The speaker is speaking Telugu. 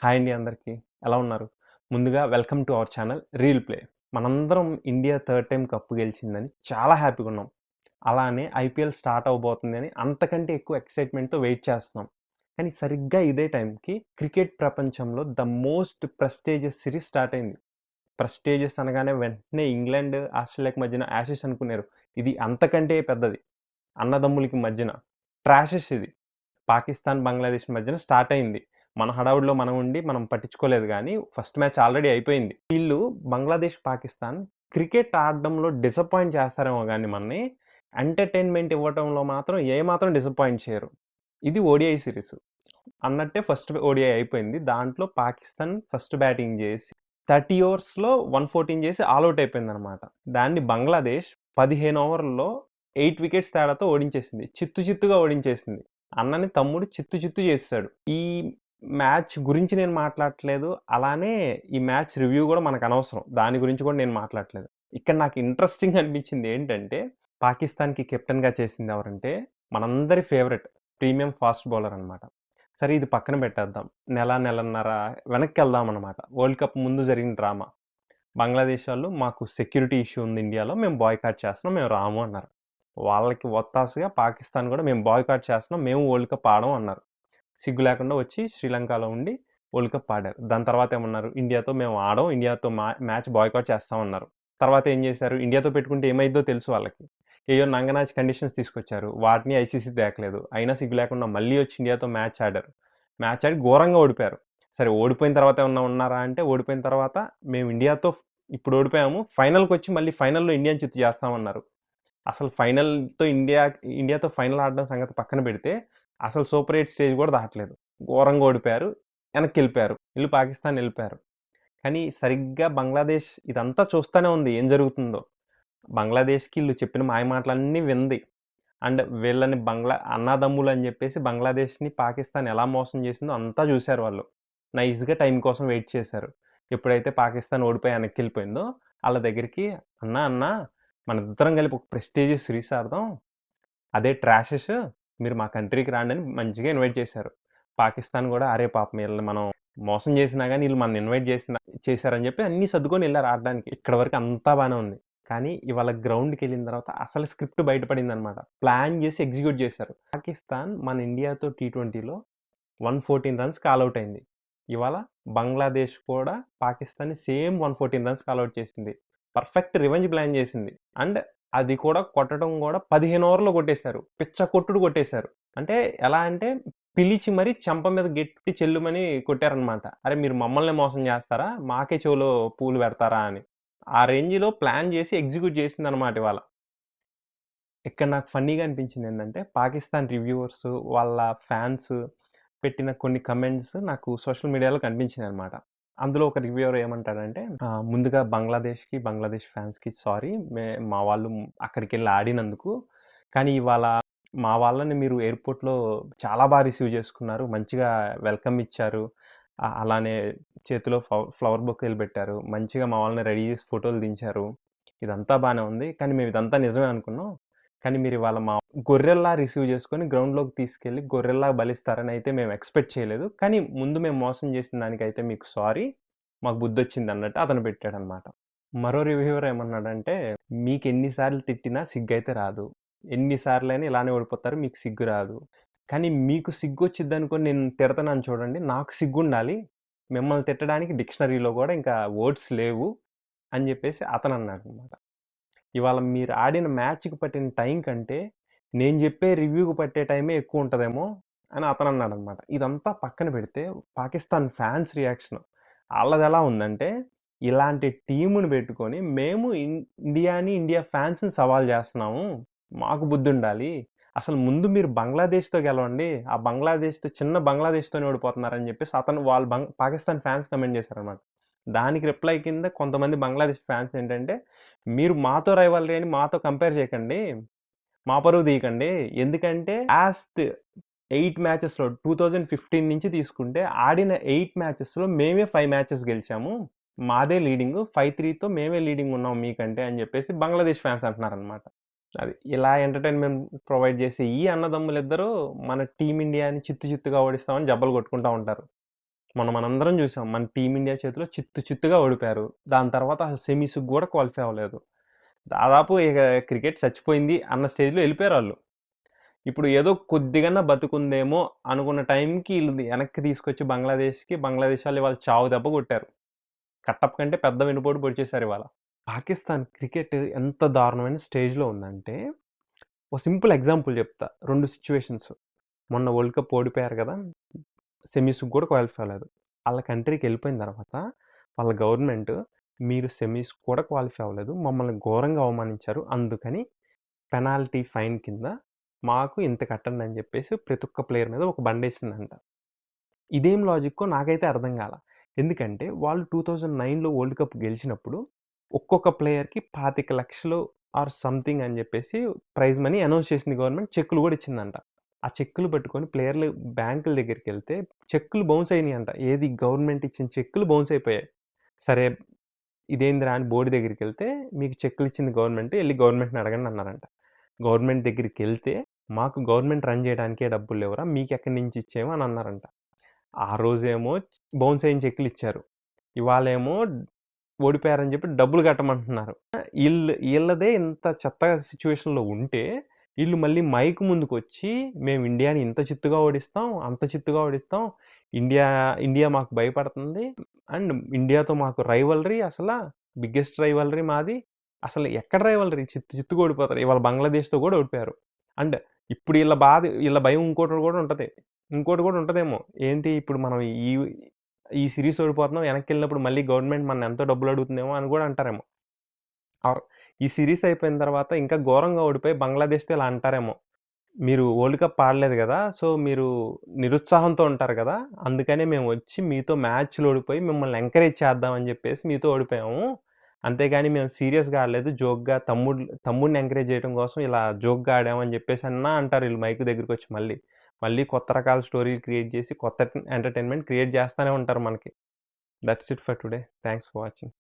హాయ్ అండి అందరికీ. ఎలా ఉన్నారు? ముందుగా welcome to our channel reel play. మనందరం ఇండియా థర్డ్ టైమ్ కప్ గెలిచిందని చాలా హ్యాపీగా ఉన్నాం. అలానే ఐపీఎల్ స్టార్ట్ అవ్వబోతుందని అంతకంటే ఎక్కువ ఎక్సైట్మెంట్‌తో వెయిట్ చేస్తున్నాం. కానీ సరిగ్గా ఇదే టైంకి క్రికెట్ ప్రపంచంలో the most prestigious series start అయింది. ప్రెస్టీజియస్ అనగానే వెంటనే ఇంగ్లాండ్, ఆస్ట్రేలియాకి మధ్యన యాషెస్ అనుకున్నారు. ఇది అంతకంటే పెద్దది. అన్నదమ్ములకి మధ్యన ట్రాషెస్ ఇది. పాకిస్తాన్, బంగ్లాదేశ్ మధ్యన స్టార్ట్ అయింది. మన హడావుడిలో మనం ఉండి మనం పట్టించుకోలేదు గానీ ఫస్ట్ మ్యాచ్ ఆల్రెడీ అయిపోయింది. వీళ్ళు బంగ్లాదేశ్, పాకిస్తాన్ క్రికెట్ ఆడడంలో డిసప్పాయింట్ చేస్తారేమో గానీ మనని ఎంటర్‌టైన్‌మెంట్ ఇవ్వటంలో మాత్రం ఏమాత్రం డిసప్పాయింట్ చేయరు. ఇది ఓడిఐ సిరీస్. అన్నట్టే ఫస్ట్ ఓడిఐ అయిపోయింది. దాంట్లో పాకిస్తాన్ ఫస్ట్ బ్యాటింగ్ చేసి 30 ఓవర్స్‌లో 114 చేసి ఆల్ ఔట్ అయిపోయిందనమాట. దాన్ని బంగ్లాదేశ్ 15 ఓవర్‌ల్లో 8 వికెట్స్ తేడాతో ఓడించేసింది. చిత్తు చిత్తుగా ఓడించేసింది. అన్నని తమ్ముడు చిత్తు చిత్తు చేసేసాడు. ఈ మ్యాచ్ గురించి నేను మాట్లాడట్లేదు. అలానే ఈ మ్యాచ్ రివ్యూ కూడా మనకు అనవసరం. దాని గురించి కూడా నేను మాట్లాడట్లేదు. ఇక్కడ నాకు ఇంట్రెస్టింగ్ అనిపించింది ఏంటంటే పాకిస్తాన్‌కి కెప్టెన్‌గా చేసింది ఎవరంటే మనందరి ఫేవరెట్ ప్రీమియం ఫాస్ట్ బౌలర్ అనమాట. సరే ఇది పక్కన పెట్టేద్దాం. నెలన్నర వెనక్కి వెళ్దాం అనమాట. వరల్డ్ కప్ ముందు జరిగిన డ్రామా. బంగ్లాదేశ్ వాళ్ళు మాకు సెక్యూరిటీ ఇష్యూ ఉంది ఇండియాలో, మేము బాయ్కాట్ చేస్తున్నాం, మేము రాము అన్నారు. వాళ్ళకి ఒత్తాసుగా పాకిస్తాన్ కూడా మేము బాయ్కాట్ చేస్తున్నాం, మేము వరల్డ్ కప్ ఆడం అన్నారు. సిగ్గు లేకుండా వచ్చి శ్రీలంకలో ఉండి వరల్డ్ కప్ ఆడారు. దాని తర్వాత ఏమన్నారు, ఇండియాతో మేము ఆడం, ఇండియాతో మ్యాచ్ బాయ్కాట్ చేస్తామన్నారు. తర్వాత ఏం చేశారు, ఇండియాతో పెట్టుకుంటే ఏమైందో తెలుసు వాళ్ళకి. ఏయో నంగనాచి కండిషన్స్ తీసుకొచ్చారు, వాటిని ఐసీసీ తేకలేదు. అయినా సిగ్గు లేకుండా మళ్ళీ వచ్చి ఇండియాతో మ్యాచ్ ఆడారు. మ్యాచ్ ఆడి ఘోరంగా ఓడిపోయారు. సరే ఓడిపోయిన తర్వాత ఏమన్నా ఉన్నారా అంటే, ఓడిపోయిన తర్వాత మేము ఇండియాతో ఇప్పుడు ఓడిపోయాము, ఫైనల్కి వచ్చి మళ్ళీ ఫైనల్లో ఇండియాని చిత్తు చేస్తామన్నారు. అసలు ఫైనల్తో ఇండియాతో ఫైనల్ ఆడడం సంగతి పక్కన పెడితే అసలు సూపర్ ఎయిట్ స్టేజ్ కూడా దాటలేదు. ఘోరంగా ఓడిపోయారు, వెనక్కి వెళ్ళిపోయారు, వీళ్ళు పాకిస్తాన్ వెళ్ళిపోయారు. కానీ సరిగ్గా బంగ్లాదేశ్ ఇదంతా చూస్తూనే ఉంది ఏం జరుగుతుందో. బంగ్లాదేశ్కి వీళ్ళు చెప్పిన మాయ మాటలన్నీ వింది. అండ్ వీళ్ళని అన్నదమ్ములు అని చెప్పేసి బంగ్లాదేశ్ని పాకిస్తాన్ ఎలా మోసం చేసిందో అంతా చూశారు వాళ్ళు. నైస్గా టైం కోసం వెయిట్ చేశారు. ఎప్పుడైతే పాకిస్తాన్ ఓడిపోయి వెనక్కి వెళ్ళిపోయిందో వాళ్ళ దగ్గరికి, అన్నా మన ఇద్దరం కలిపి ఒక ప్రెస్టీజియస్ సిరీస్ ఆడదాం, అదే ట్రాషెస్, మీరు మా కంట్రీకి రాండి అని మంచిగా ఇన్వైట్ చేశారు. పాకిస్తాన్ కూడా అరే పాపం వీళ్ళని మనం మోసం చేసినా కానీ వీళ్ళు మన ఇన్వైట్ చేశారని చెప్పి అన్నీ సర్దుకొని వెళ్ళారు ఆడడానికి. ఇక్కడ వరకు అంతా బాగానే ఉంది. కానీ ఇవాళ గ్రౌండ్కి వెళ్ళిన తర్వాత అసలు స్క్రిప్ట్ బయటపడింది అనమాట. ప్లాన్ చేసి ఎగ్జిక్యూట్ చేశారు. పాకిస్తాన్ మన ఇండియాతో T20లో 114 రన్స్ కాల్అవుట్ అయింది. ఇవాళ బంగ్లాదేశ్ కూడా పాకిస్తాన్ని సేమ్ 114 రన్స్ కాల్అవుట్ చేసింది. పర్ఫెక్ట్ రివెంజ్ ప్లాన్ చేసింది. అండ్ అది కూడా కొట్టడం కూడా 15 ఓవర్లో కొట్టేశారు. పిచ్చ కొట్టుడు కొట్టేశారు. అంటే ఎలా అంటే పిలిచి మరీ చెంప మీద గట్టి చెల్లుమని కొట్టారనమాట. అరే మీరు మమ్మల్ని మోసం చేస్తారా, మాకే చెవులో పూలు పెడతారా అని. ఆ రేంజ్లో ప్లాన్ చేసి ఎగ్జిక్యూట్ చేసింది అనమాట ఇవాళ. ఇక్కడ నాకు ఫన్నీగా అనిపించింది ఏంటంటే పాకిస్తాన్ రివ్యూవర్స్ వాళ్ళ ఫ్యాన్స్ పెట్టిన కొన్ని కమెంట్స్ నాకు సోషల్ మీడియాలో కనిపించినాయి అనమాట. అందులో ఒక రివ్యూవర్ ఏమంటాడంటే, ముందుగా బంగ్లాదేశ్ ఫ్యాన్స్కి సారీ, మా వాళ్ళు అక్కడికి వెళ్ళి ఆడినందుకు. కానీ ఇవాళ మా వాళ్ళని మీరు ఎయిర్పోర్ట్లో చాలా బాగా రిసీవ్ చేసుకున్నారు, మంచిగా వెల్కమ్ ఇచ్చారు, అలానే చేతిలో ఫ్లవర్ బొకేలు పెట్టారు, మంచిగా మా వాళ్ళని రెడీ చేసి ఫోటోలు దించారు, ఇదంతా బాగానే ఉంది. కానీ మేము ఇదంతా నిజమే అనుకున్నాం. కానీ మీరు ఇవాళ మా గొర్రెల్లా రిసీవ్ చేసుకొని గ్రౌండ్లోకి తీసుకెళ్ళి గొర్రెల్లా బలిస్తారని అయితే మేము ఎక్స్పెక్ట్ చేయలేదు. కానీ ముందు మేము మోసం చేసిన దానికైతే మీకు సారీ, మాకు బుద్ధి వచ్చింది అన్నట్టు అతను పెట్టాడనమాట. మరో రివ్యూవర్ ఏమన్నాడంటే, మీకు ఎన్నిసార్లు తిట్టినా సిగ్గు అయితే రాదు, ఎన్నిసార్లైనా ఇలానే ఓడిపోతారు, మీకు సిగ్గు రాదు. కానీ మీకు సిగ్గు వచ్చింది అనుకొని నేను తిడతానని చూడండి, నాకు సిగ్గు ఉండాలి, మిమ్మల్ని తిట్టడానికి డిక్షనరీలో కూడా ఇంకా వర్డ్స్ లేవు అని చెప్పేసి అతను అన్నాడు అనమాట. ఇవాళ మీరు ఆడిన మ్యాచ్కి పట్టిన టైం కంటే నేను చెప్పే రివ్యూకి పట్టే టైమే ఎక్కువ ఉంటుందేమో అని అతను అన్నాడు అనమాట. ఇదంతా పక్కన పెడితే పాకిస్తాన్ ఫ్యాన్స్ రియాక్షన్ వాళ్ళది ఎలా ఉందంటే, ఇలాంటి టీముని పెట్టుకొని మేము ఇండియా ఫ్యాన్స్ని సవాల్ చేస్తున్నాము, మాకు బుద్ధి ఉండాలి, అసలు ముందు మీరు బంగ్లాదేశ్తో గెలవండి, ఆ చిన్న బంగ్లాదేశ్తోనే ఓడిపోతున్నారని చెప్పేసి వాళ్ళు పాకిస్తాన్ ఫ్యాన్స్ కమెంట్ చేశారనమాట. దానికి రిప్లై కింద కొంతమంది బంగ్లాదేశ్ ఫ్యాన్స్ ఏంటంటే, మీరు మాతో రైవల్రీ అని మాతో కంపేర్ చేయకండి, మా పరువు తీయకండి. ఎందుకంటే లాస్ట్ 8 మ్యాచెస్లో 2015 నుంచి తీసుకుంటే ఆడిన 8 మ్యాచెస్లో మేమే 5 మ్యాచెస్ గెలిచాము, మాదే లీడింగ్, 5-3తో మేమే లీడింగ్ ఉన్నాం మీకంటే అని చెప్పేసి బంగ్లాదేశ్ ఫ్యాన్స్ అంటున్నారనమాట. అది ఇలా ఎంటర్టైన్మెంట్ ప్రొవైడ్ చేసే ఈ అన్నదమ్ములిద్దరూ మన టీమిండియాని చిత్తుగా ఓడిస్తామని జబ్బలు కొట్టుకుంటూ ఉంటారు. మనందరం చూసాం. మన టీమిండియా చేతిలో చిత్తుగా ఓడిపోయారు. దాని తర్వాత అసలు సెమీస్‌కి కూడా క్వాలిఫై అవ్వలేదు. దాదాపు ఇక క్రికెట్ చచ్చిపోయింది అన్న స్టేజ్‌లో వెళ్ళిపోయారాళ్ళు. ఇప్పుడు ఏదో కొద్దిగన్నా బతుకుందేమో అనుకున్న టైంకి ఈళ్ళు వెనక్కి తీసుకొచ్చి బంగ్లాదేశ్ ఆళ్ళు ఇవాళ చావు దెబ్బ కొట్టారు. కట్టప్ప కంటే పెద్ద వెన్నుపోటు పొడిచేశారు ఇవాళ. పాకిస్తాన్ క్రికెట్ ఎంత దారుణమైన స్టేజ్‌లో ఉందంటే, ఒక సింపుల్ ఎగ్జాంపుల్ చెప్తా. 2 సిట్యుయేషన్స్. మొన్న వరల్డ్ కప్ ఓడిపోయారు కదా! సెమీస్‌కి కూడా క్వాలిఫై అవ్వలేదు. ఆళ్ళ కంట్రీకి వెళ్ళిపోయిన తర్వాత వాళ్ళ గవర్నమెంట్ మీరు సెమీస్‌కి కూడా క్వాలిఫై అవ్వలేదు. మమ్మల్ని ఘోరంగా అవమానించారు. అందుకని పెనాల్టీ ఫైన్ కింద మాకు ఇంత కట్టండి అని చెప్పేసి ప్రతి ఒక్క ప్లేయర్ మీద ఒక బండేసిందంట. ఇదేం లాజిక్కో నాకైతే అర్థం కాల. ఎందుకంటే వాళ్ళు 2009లో వరల్డ్ కప్ గెలిచినప్పుడు ఒక్కొక్క ప్లేయర్‌కి 25,00,000 ఆర్ సంథింగ్ అని చెప్పేసి ప్రైజ్ మనీ అనౌన్స్ చేసింది గవర్నమెంట్. చెక్కులు కూడా ఇచ్చిందంట. ఆ చెక్కులు పట్టుకొని ప్లేయర్లు బ్యాంకుల దగ్గరికెళ్తే చెక్కులు బౌన్స్ అయినాయంట. ఏది గవర్నమెంట్ ఇచ్చిన చెక్కులు బౌన్స్ అయిపోయాయి. సరే ఇదేందిరా అని బోర్డు దగ్గరికెళ్తే మీకు చెక్కులు ఇచ్చింది గవర్నమెంట్. ఎళ్లి గవర్నమెంట్‌ని అడగండి అన్నారంట. గవర్నమెంట్ దగ్గరికెళ్తే మాకు గవర్నమెంట్ రన్ చేయడానికే డబ్బులు లేవురా మీకెక్కడి నుంచి ఇచ్చేము అని అన్నారంట. ఆ రోజేమో బౌన్స్ అయిన చెక్కులు ఇచ్చారు. ఇవాళేమో ఓడిపోయారని చెప్పి డబ్బులు కట్టమంటున్నారు. ఈళ్ళదే ఇంత చెత్త సిట్యుయేషన్‌లో ఉంటే, ఈళ్ళు మళ్ళీ మైక్ ముందుకొచ్చి మేము ఇండియాని ఇంత చిత్తుగా ఓడిస్తాం, అంత చిత్తుగా ఓడిస్తాం. ఇండియా ఇండియా మాకు భయపడుతుంది. అండ్ ఇండియాతో మాకు రైవల్రీ బిగ్గెస్ట్ రైవల్రీ మాది. అసలు ఎక్కడ రైవల్రీ చిత్తుగా ఓడిపోతారు. ఇవాళ బంగ్లాదేశ్‌తో కూడా ఓడిపోయారు. అండ్ ఇప్పుడు ఈళ్ళ భయం ఇంకోటి కూడా ఉంటది. ఇంకోటి కూడా ఉంటదేమో. ఏంటి ఇప్పుడు మనం ఈ ఈ సీరీస్ ఓడిపోతున్నాం. వెనక్కెళ్ళినప్పుడు మళ్ళీ గవర్నమెంట్ మనల్ని ఎంతో డబ్బులు అడుగుతుందేమో అని కూడా అంటారేమో. ఆర్ ఈ సీరీస్ అయిపోయిన తర్వాత ఇంకా ఘోరంగా ఓడిపోయి బంగ్లాదేశ్‌తో ఇలా అంటారేమో. మీరు వరల్డ్ కప్ ఆడలేదు కదా! సో, మీరు నిరుత్సాహంతో ఉంటారు కదా! అందుకనే మేము వచ్చి మీతో మ్యాచ్‌లు ఓడిపోయి మిమ్మల్ని ఎంకరేజ్ చేద్దాం అని చెప్పేసి మీతో ఓడిపోయాము. అంతేగాని మేము సీరియస్‌గా ఆడలేదు. జోక్‌గా తమ్ముడిని ఎంకరేజ్ చేయడం కోసం ఇలా జోక్‌గా ఆడాము అని చెప్పేసన్నా అంటారు ఈళ్ళు మైక్ దగ్గరికొచ్చి మళ్ళీ. మళ్ళీ కొత్త రకాల స్టోరీలు క్రియేట్ చేసి కొత్త ఎంటర్‌టైన్‌మెంట్ క్రియేట్ చేస్తానే ఉంటారు మనకి. That's it for today. Thanks for watching.